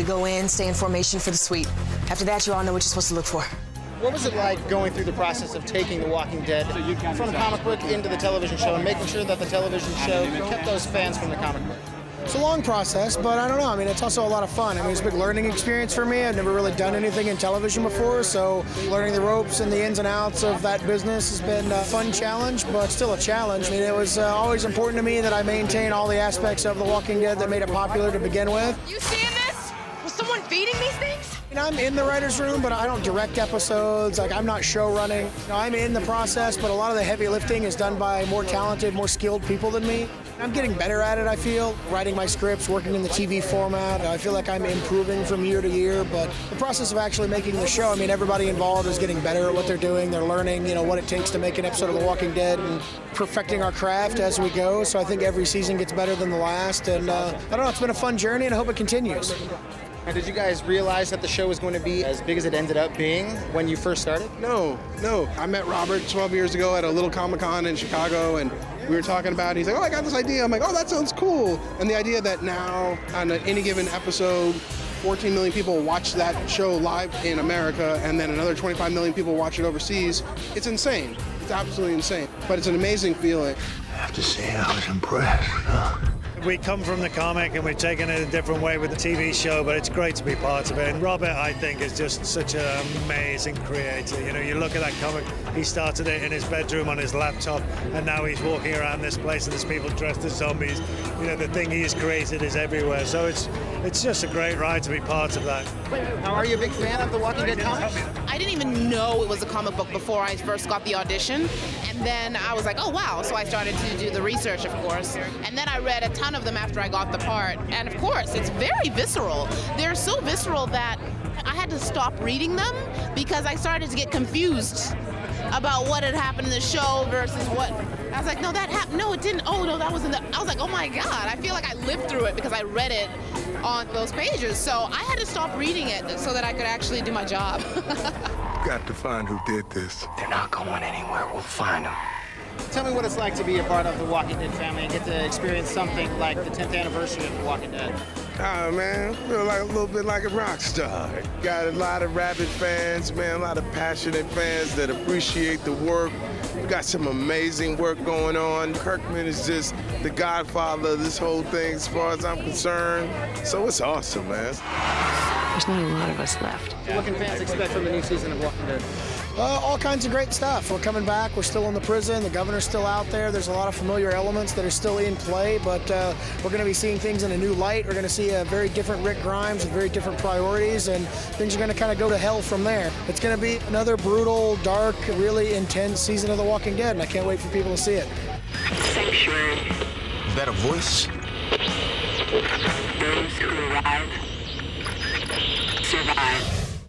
We go in, stay in formation for the sweep. After that, you all know what you're supposed to look for. What was it like going through the process of taking The Walking Dead from comic book into the television show and making sure that the television show kept those fans from the comic book? It's a long process, but I don't know. I mean, it's also a lot of fun. I mean, it's a big learning experience for me. I've never really done anything in television before, so learning the ropes and the ins and outs of that business has been a fun challenge, but still a challenge. I mean, it was always important to me that I maintain all the aspects of The Walking Dead that made it popular to begin with. You seeing this? Was someone feeding these things? You know, I'm in the writer's room, but I don't direct episodes. Like, I'm not show running. You know, I'm in the process, but a lot of the heavy lifting is done by more talented, more skilled people than me. I'm getting better at it, I feel, writing my scripts, working in the TV format. I feel like I'm improving from year to year, but the process of actually making the show, I mean, everybody involved is getting better at what they're doing. They're learning, you know, what it takes to make an episode of The Walking Dead and perfecting our craft as we go. So I think every season gets better than the last, and I don't know, it's been a fun journey, and I hope it continues. And did you guys realize that the show was going to be as big as it ended up being when you first started? No. I met Robert 12 years ago at a little Comic-Con in Chicago, and we were talking about it. He's like, oh, I got this idea. I'm like, oh, that sounds cool. And the idea that now, on any given episode, 14 million people watch that show live in America, and then another 25 million people watch it overseas, it's insane. It's absolutely insane. But it's an amazing feeling. I have to say, I was impressed. We come from the comic and we've taken it a different way with the TV show, but it's great to be part of it. And Robert, I think, is just such an amazing creator. You know, you look at that comic, he started it in his bedroom on his laptop, and now he's walking around this place and there's people dressed as zombies. You know, the thing he's created is everywhere. So it's just a great ride to be part of that. Now, are you a big fan of The Walking Dead comics? I didn't even know it was a comic book before I first got the audition. And then I was like, oh, wow. So I started to do the research, of course. And then I read a ton of them after I got the part. And of course, it's very visceral. They're so visceral that I had to stop reading them because I started to get confused about what had happened in the show versus what. I was like, no, that happened. No, it didn't. Oh, no, that was in the. I was like, oh my God. I feel like I lived through it because I read it on those pages. So I had to stop reading it so that I could actually do my job. Got to find who did this. They're not going anywhere. We'll find them. Tell me what it's like to be a part of the Walking Dead family and get to experience something like the 10th anniversary of The Walking Dead. Oh, man, I feel like a little bit like a rock star. Got a lot of rabid fans, man, a lot of passionate fans that appreciate the work. We got some amazing work going on. Kirkman is just the godfather of this whole thing as far as I'm concerned. So it's awesome, man. There's not a lot of us left. What can fans expect from the new season of Walking Dead? All kinds of great stuff. We're coming back. We're still in the prison. The governor's still out there. There's a lot of familiar elements that are still in play, but we're going to be seeing things in a new light. We're going to see a very different Rick Grimes with very different priorities, and things are going to kind of go to hell from there. It's going to be another brutal, dark, really intense season of The Walking Dead, and I can't wait for people to see it. Sanctuary. Is that a voice? Those who arrive survive.